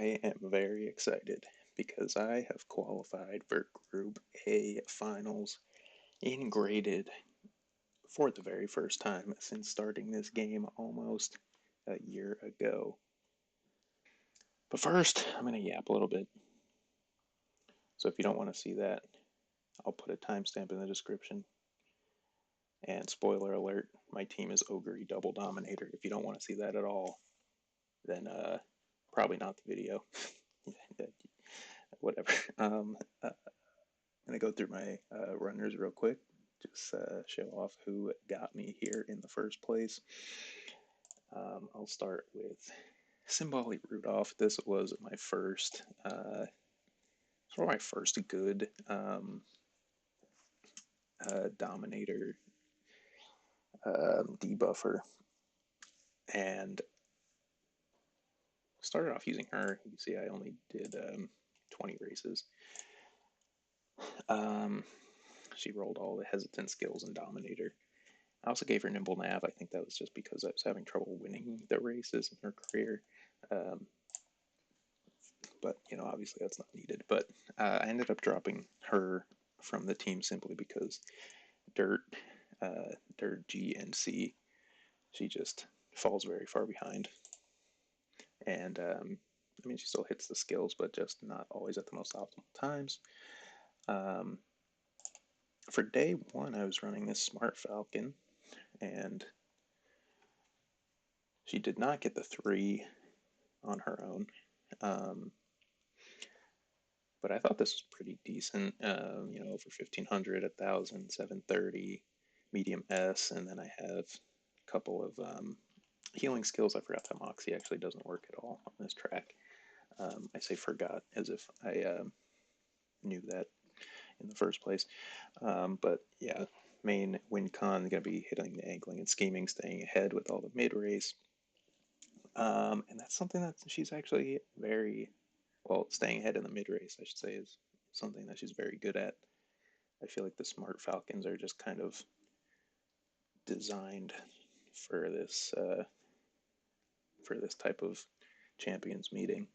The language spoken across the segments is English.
I am very excited because I have qualified for Group A finals in graded for the very first time since starting this game almost a year ago. But first, I'm going to yap a little bit. So if you don't want to see that, I'll put a timestamp in the description. And spoiler alert, my team is Oguri double dominator. If you don't want to see that at all, then probably not the video. Whatever. I'm going to go through my runners real quick. Just show off who got me here in the first place. I'll start with Symbolic Rudolph. This was my first, sort of my first good Dominator debuffer, and started off using her. You can see I only did 20 races. She rolled all the hesitant skills in Dominator. I also gave her Nimble Nav. I think that was just because I was having trouble winning the races in her career. But, you know, obviously that's not needed. But I ended up dropping her from the team simply because Dirt, Dirt G and C, she just falls very far behind. And, I mean, she still hits the skills, but just not always at the most optimal times. For day one, I was running this Smart Falcon, and she did not get the 3 on her own. But I thought this was pretty decent, you know, over 1500, 1000, 730, medium S, and then I have a couple of healing skills. I forgot that Moxie actually doesn't work at all on this track. I say forgot as if I knew that in the first place. But yeah, main win con going to be hitting the angling and scheming, staying ahead with all the mid race. And that's something that she's actually very well, staying ahead in the mid race, I should say, is something that she's very good at. I feel like the Smart Falcons are just kind of designed for this type of champions meeting.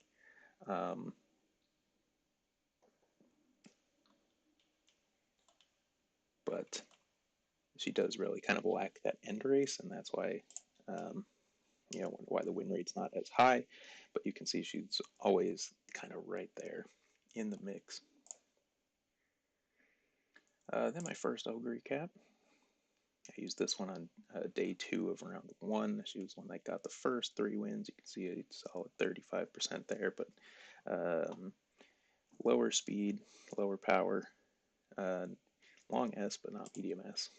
But she does really kind of lack that end race, and that's why you know why the win rate's not as high. But you can see she's always kind of right there in the mix. Then my first Oguri cap. I used this one on day 2 of round 1. She was one that got the first 3 wins. You can see a solid 35% there, but lower speed, lower power, long S, but not medium S.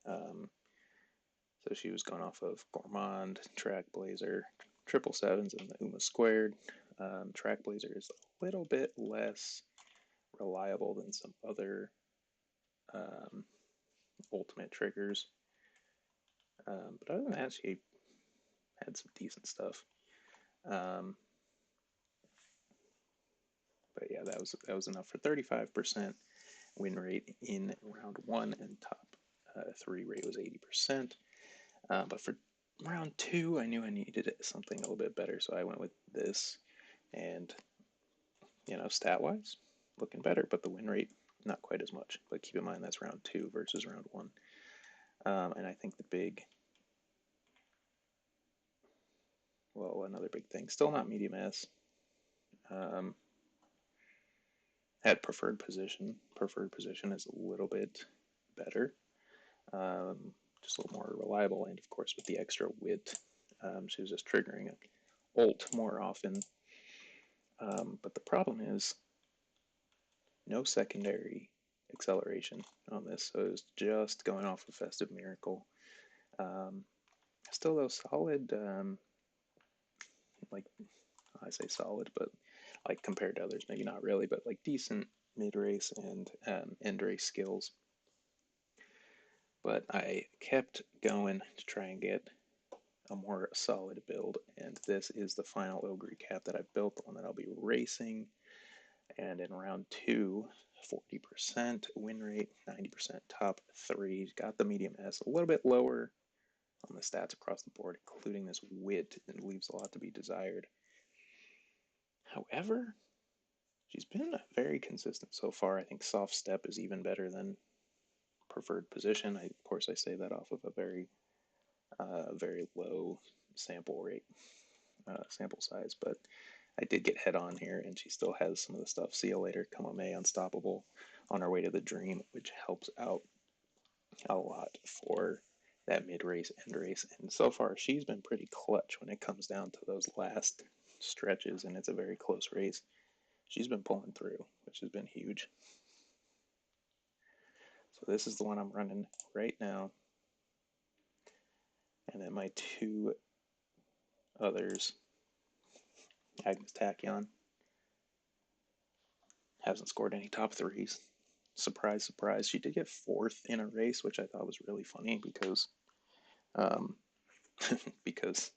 So she was going off of Gourmand, Track Blazer, 777s, and the Uma Squared. Track Blazer is a little bit less reliable than some other ultimate triggers. But other than that, she had some decent stuff. But yeah, that was enough for 35% win rate in round 1, and top 3 rate was 80%. But for round 2, I knew I needed something a little bit better, so I went with this. And you know, stat wise, looking better, but the win rate not quite as much. But keep in mind that's round 2 versus round 1. And I think the big, well, another big thing, still not medium S. Had preferred position. Preferred position is a little bit better, just a little more reliable, and of course with the extra width, she was just triggering an ult more often. But the problem is no secondary acceleration on this, so it was just going off of Festive Miracle. Still though solid, like I say solid, but like compared to others, maybe not really, but like decent mid race and end race skills. But I kept going to try and get a more solid build, and this is the final Oguri cap that I've built, the one that I'll be racing. And in round 2, 40% win rate, 90% top 3. Got the medium S, a little bit lower on the stats across the board, including this wit, and leaves a lot to be desired. However, she's been very consistent so far. I think soft step is even better than preferred position. Of course, I say that off of a very low sample rate, sample size, but I did get head on here, and she still has some of the stuff. See you later, Kamame, unstoppable, on our way to the dream, which helps out a lot for that mid race, end race. And so far, she's been pretty clutch when it comes down to those last stretches, and it's a very close race. She's been pulling through, which has been huge. So this is the one I'm running right now. And then my two others, Agnes Tachyon, hasn't scored any top threes. Surprise, surprise. She did get fourth in a race, which I thought was really funny because um, because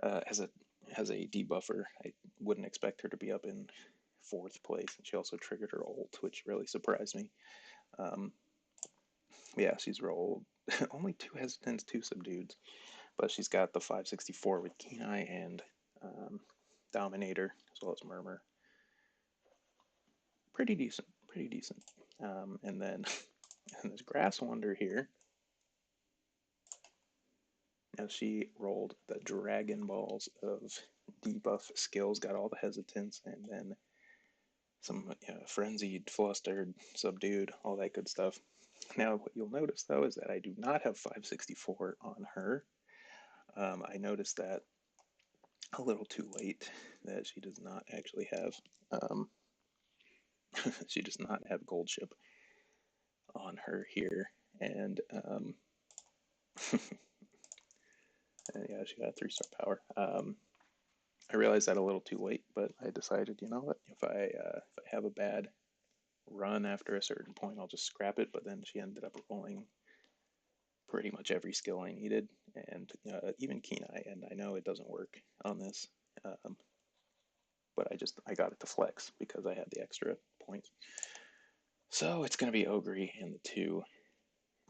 as a debuffer, I wouldn't expect her to be up in fourth place. And she also triggered her ult, which really surprised me. Yeah, she's rolled only 2 hesitants, 2 subdueds, but she's got the 564 with Kenai and Dominator, as well as Murmur. Pretty decent, pretty decent. And then and this Grass Wonder here, now she rolled the Dragon Balls of debuff skills, got all the hesitants, and then some frenzied, flustered, subdued, all that good stuff. Now, what you'll notice, though, is that I do not have 564 on her. I noticed that a little too late, that she does not actually have, she does not have Gold Ship on her here, and yeah, she got 3-star power. I realized that a little too late, but I decided, you know what, if I have a bad run after a certain point, I'll just scrap it. But then she ended up rolling pretty much every skill I needed, and even Kenai. And I know it doesn't work on this, but I got it to flex because I had the extra points. So it's going to be Oguri and the 2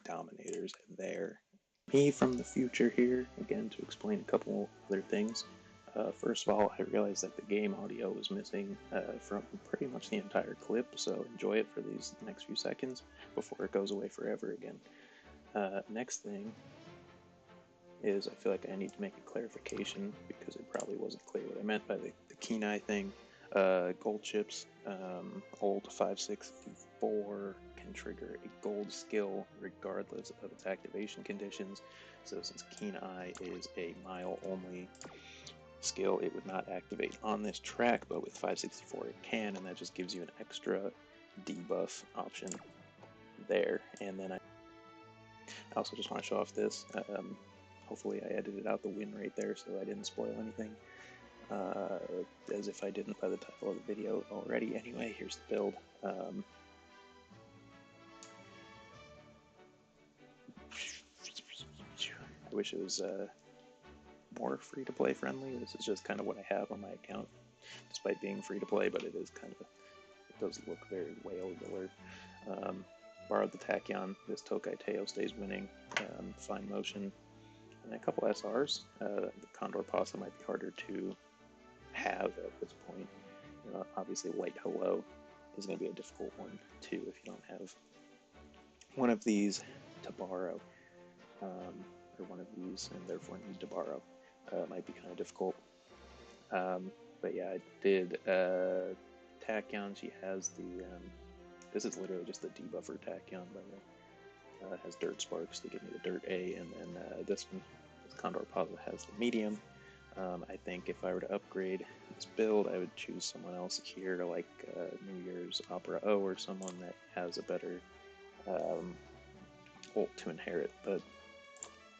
Dominators there. Me from the future here, again, to explain a couple other things. First of all, I realized that the game audio was missing from pretty much the entire clip, so enjoy it for these next few seconds before it goes away forever again. Next thing is I feel like I need to make a clarification because it probably wasn't clear what I meant by the Kenai thing. Gold chips, old 564 can trigger a gold skill regardless of its activation conditions. So since Kenai is a mile only skill, it would not activate on this track, but with 564 it can, and that just gives you an extra debuff option there. And then I also just want to show off this. Hopefully I edited out the win rate there so I didn't spoil anything, as if I didn't by the title of the video already. Anyway, here's the build. I wish it was more free-to-play friendly. This is just kind of what I have on my account, despite being free-to-play, but it is kind of, it does look very whale-alert. Borrowed the Tachyon. This Tokai Teo stays winning. Fine motion. And a couple SRs. The Condor Pasta might be harder to have at this point. Obviously, White Hello is going to be a difficult one too if you don't have one of these to borrow, or one of these and therefore need to borrow. Might be kind of difficult. But yeah, I did Tachyon. She has the this is literally just the debuffer Tachyon, by the way. Has Dirt Sparks to give me the Dirt A, and then this one, this Condor Pasta, has the medium. I think if I were to upgrade this build, I would choose someone else here, like New Year's Opera O, or someone that has a better ult to inherit. But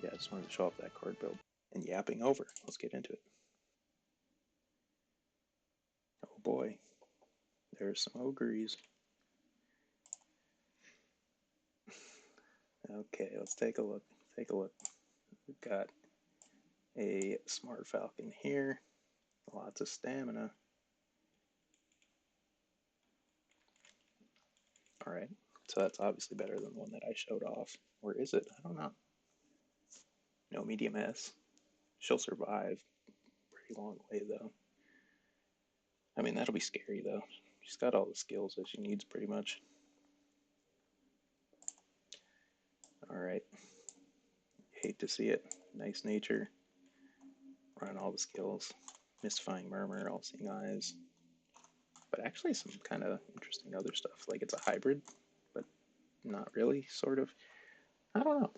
yeah, I just wanted to show off that card build. And yapping over, let's get into it. Oh boy, there's some Oguries. Okay, let's take a look. Take a look. We've got a Smart Falcon here. Lots of stamina. Alright, so that's obviously better than the one that I showed off. Or is it? I don't know. No medium S. She'll survive. Pretty long way, though. I mean, that'll be scary though. She's got all the skills that she needs pretty much. Alright. Hate to see it. Nice nature. Run all the skills. Mystifying murmur, all seeing eyes. But actually some kind of interesting other stuff. Like it's a hybrid, but not really, sort of. I don't know.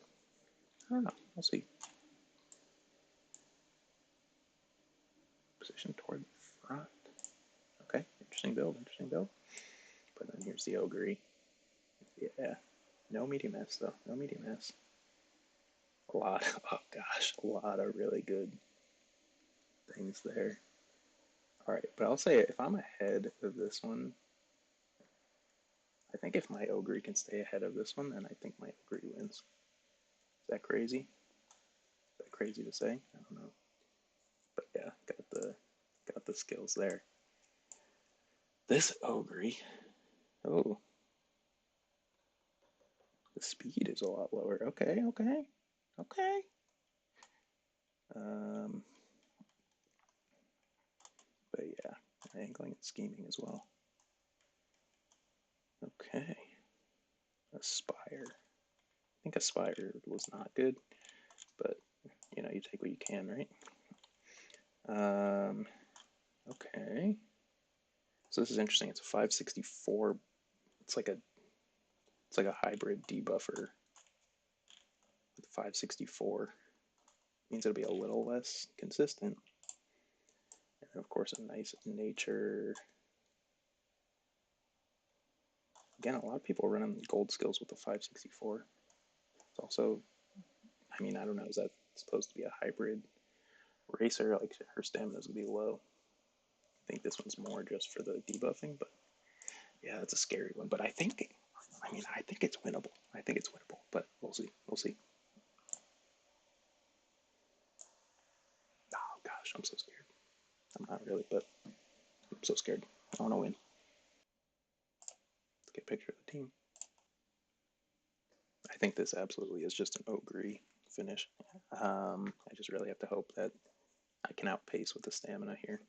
I don't know. We'll see. Position toward the front. Okay, interesting build, interesting build. But then here's the Oguri. Yeah. No medium S though. No medium S. A lot, oh gosh, a lot of really good things there. Alright, but I'll say if I'm ahead of this one, I think if my Oguri can stay ahead of this one, then I think my Oguri wins. Is that crazy? Is that crazy to say? I don't know. But yeah, got the skills there. This Oguri, oh, the speed is a lot lower. Okay, okay, okay. Um, but yeah, angling and scheming as well. Okay, Aspire. I think Aspire was not good, but you know, you take what you can, right? Okay. So this is interesting. It's a 564. It's like a hybrid debuffer with 564. Means it'll be a little less consistent. And of course, a nice nature. Again, a lot of people running gold skills with the 564. It's also, I mean, I don't know, is that supposed to be a hybrid racer? Like her stamina's gonna be low. I think this one's more just for the debuffing, but yeah, it's a scary one. But I think it's winnable. I think it's winnable, but we'll see. We'll see. Oh gosh, I'm so scared. I'm not really, but I'm so scared. I want to win. Let's get a picture of the team. I think this absolutely is just an Oguri finish. I just really have to hope that I can outpace with the stamina here.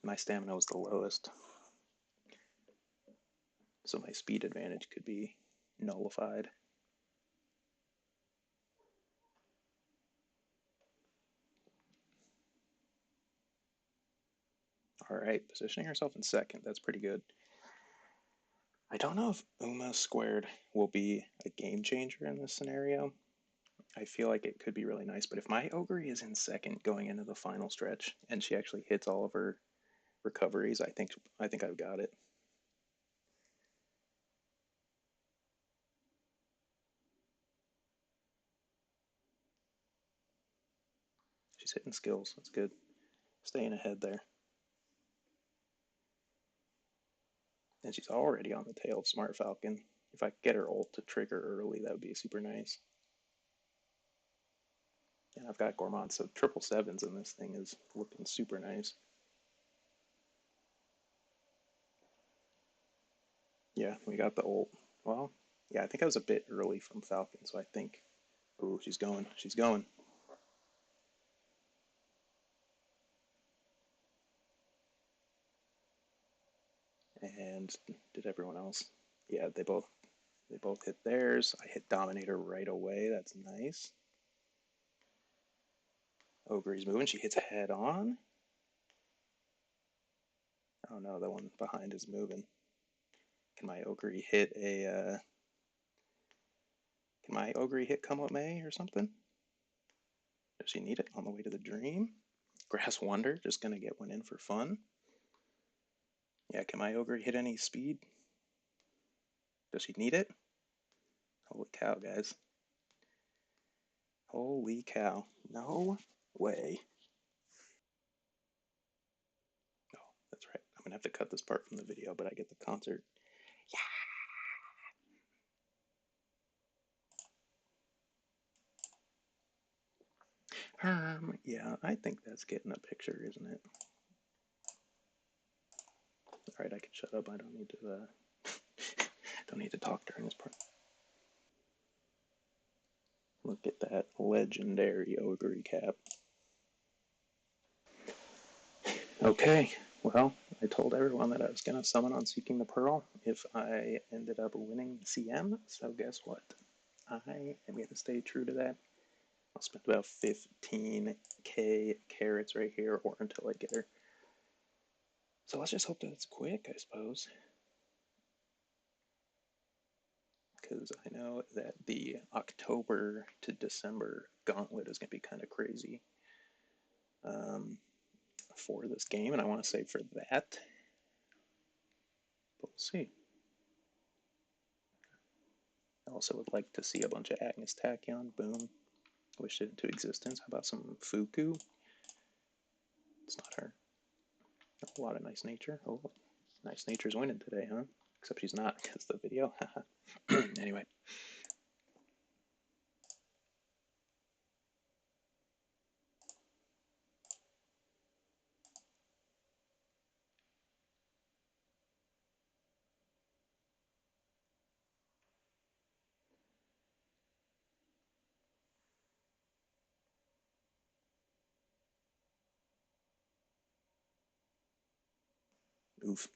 My stamina was the lowest, so my speed advantage could be nullified. All right, positioning herself in second. That's pretty good. I don't know if Uma squared will be a game changer in this scenario. I feel like it could be really nice, but if my Oguri is in second going into the final stretch and she actually hits all of her recoveries, I think I've got it. She's hitting skills. That's good. Staying ahead there. And she's already on the tail of Smart Falcon. If I could get her ult to trigger early, that would be super nice. And I've got Gourmand, so triple sevens in this thing is looking super nice. Yeah, we got the ult. Well, yeah, I think I was a bit early from Falcon, so I think, ooh, she's going. She's going. And did everyone else? Yeah, they both hit theirs. I hit Dominator right away. That's nice. Oguri's moving. She hits head on. Oh no, the one behind is moving. Can my Oguri hit a? Can my Oguri hit Come What May or something? Does she need it on the way to the dream? Grass Wonder, just gonna get one in for fun. Yeah, can my Oguri hit any speed? Does she need it? Holy cow, guys. Holy cow. No way. Oh, that's right. I'm gonna have to cut this part from the video, but I get the concert. Yeah. Yeah, I think that's getting a picture, isn't it? Alright, I can shut up. I don't need to don't need to talk during this part. Look at that legendary Oguri cap. Okay, well, I told everyone that I was going to summon on Seeking the Pearl if I ended up winning CM, so guess what? I am going to stay true to that. I'll spend about 15k carats right here or until I get her. So let's just hope that it's quick, I suppose. Because I know that the October to December gauntlet is going to be kind of crazy for this game, and I want to save for that. But we'll see. I also would like to see a bunch of Agnes Tachyon. Boom. Wished it into existence. How about some Fuku? It's not her. A lot of nice nature. Oh, nice nature's winning today, huh? Except she's not because the video. Anyway. Oof.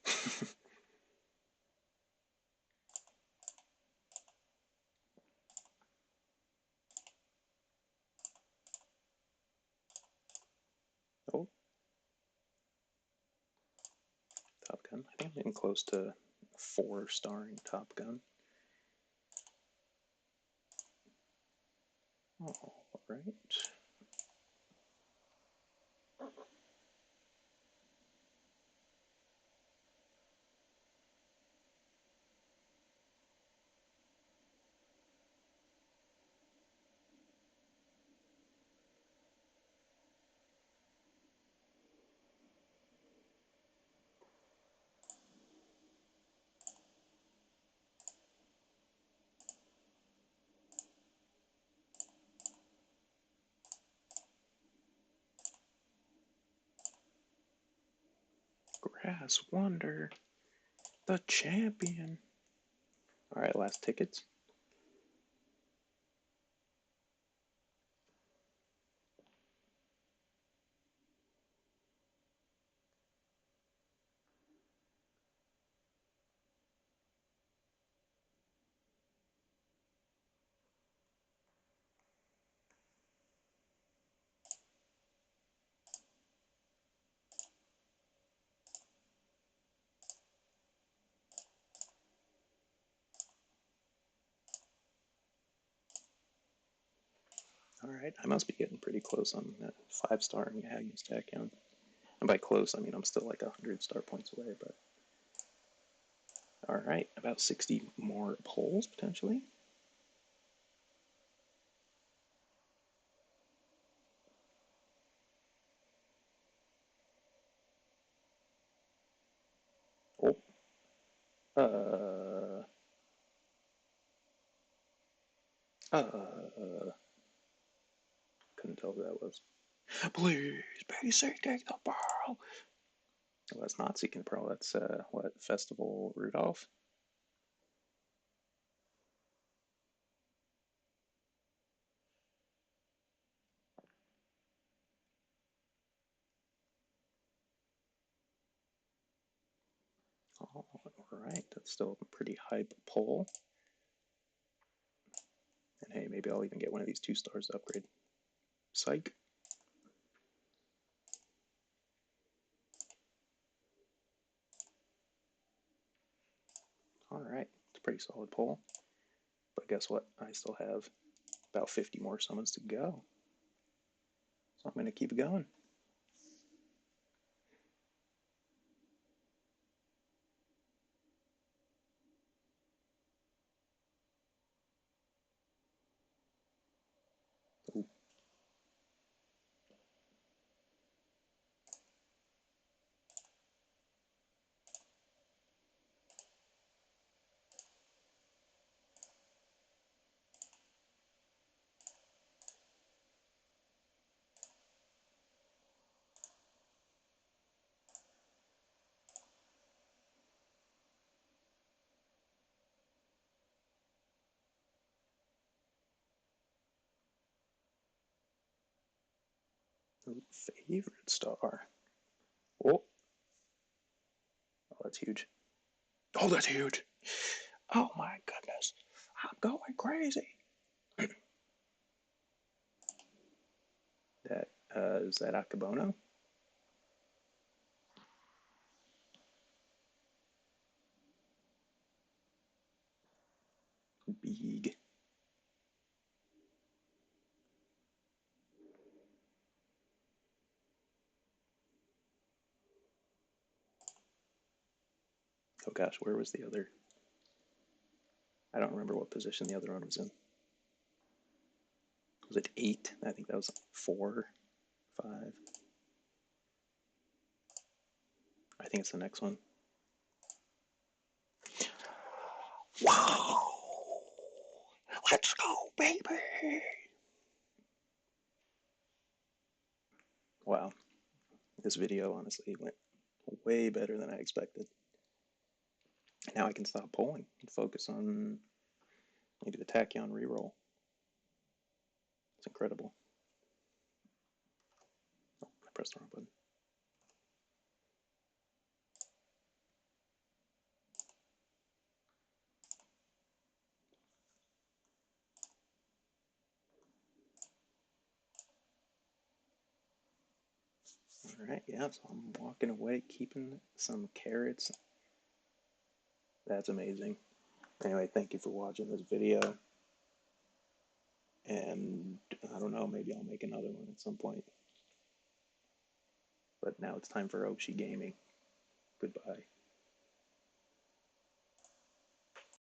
Oh, Top Gun. I think I'm getting close to 4-starring Top Gun. All right. Grass Wonder, the champion. All right, last tickets. All right, I must be getting pretty close on that 5-starring Agnes Tachyon. And by close, I mean I'm still like 100 star points away, but all right, about 60 more polls potentially. Oh, uh, couldn't tell who that was. Please be seeking the pearl. Well, that's not seeking the pearl. That's what, Festival Rudolph. All right, that's still a pretty hype poll. And hey, maybe I'll even get one of these 2 stars to upgrade. Psych. All right, it's a pretty solid poll. But guess what? I still have about 50 more summons to go. So I'm going to keep going. Ooh. Favorite star. Oh, that's huge. Oh, that's huge. Oh my goodness. I'm going crazy. That is that Akabono? Big. Oh gosh, where was the other? I don't remember what position the other one was in. Was it 8? I think that was 4, 5. I think it's the next one. Wow! Let's go, baby! Wow, this video honestly went way better than I expected. Now I can stop pulling and focus on maybe the Tachyon reroll. It's incredible. Oh, I pressed the wrong button. All right, yeah, so I'm walking away, keeping some carrots. That's amazing. Anyway, thank you for watching this video. And I don't know, maybe I'll make another one at some point. But now it's time for Oshi Gaming. Goodbye.